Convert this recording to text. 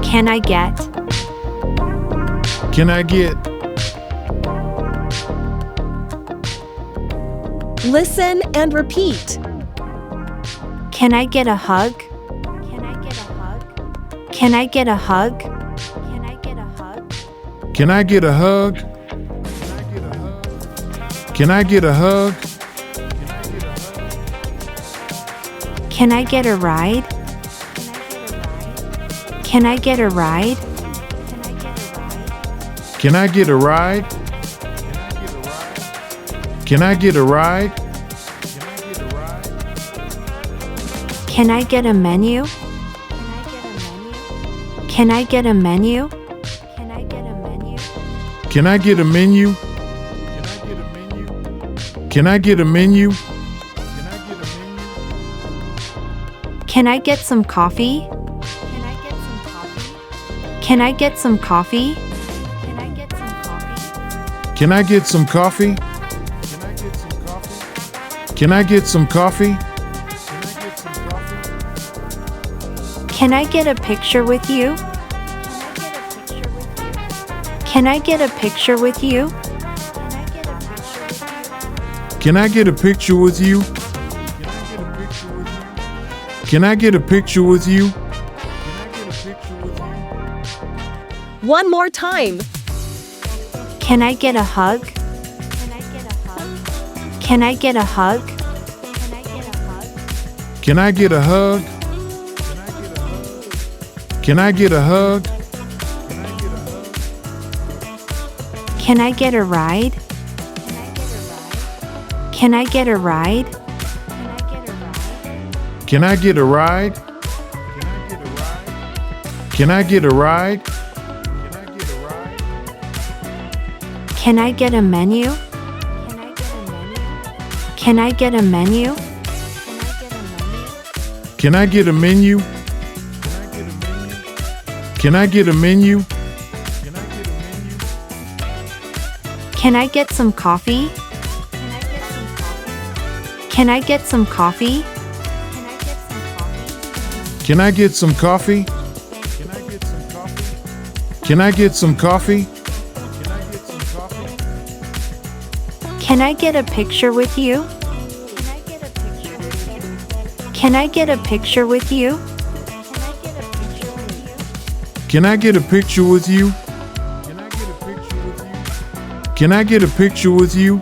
Can I get? Can I get? Listen and repeat. Can I get a hug? Can I get a hug? Can I get a hug? Can I get a hug? Can I get a hug? Can I get a hug? Can I get a ride? Can I get a ride? Can I get a ride? Can I get a ride? Can I get a menu? Can I get a menu? Can I get a menu? Can I get a menu? Can I get a menu? Can I get some coffee? Can I get some coffee? Can I get some coffee? Can I get some coffee? Can I get some coffee? Can I get a picture with you? Can I get a picture with you? Can I get a picture with you? Can I get a picture with you? One more time. Can I get a hug? Can I get a hug? Can I get a hug? Can I get a hug? Can I get a ride? Can I get a ride? Can I get a ride? Can I get a ride? Can I get a menu? Can I get a menu? Can I get a menu? Can I get a menu? Can I get some coffee? Can I get some coffee? Can I get some coffee? Can I get some coffee? Can I get a picture with you? Can I get a picture with you? Can I get a picture with you? Can I get a picture with you?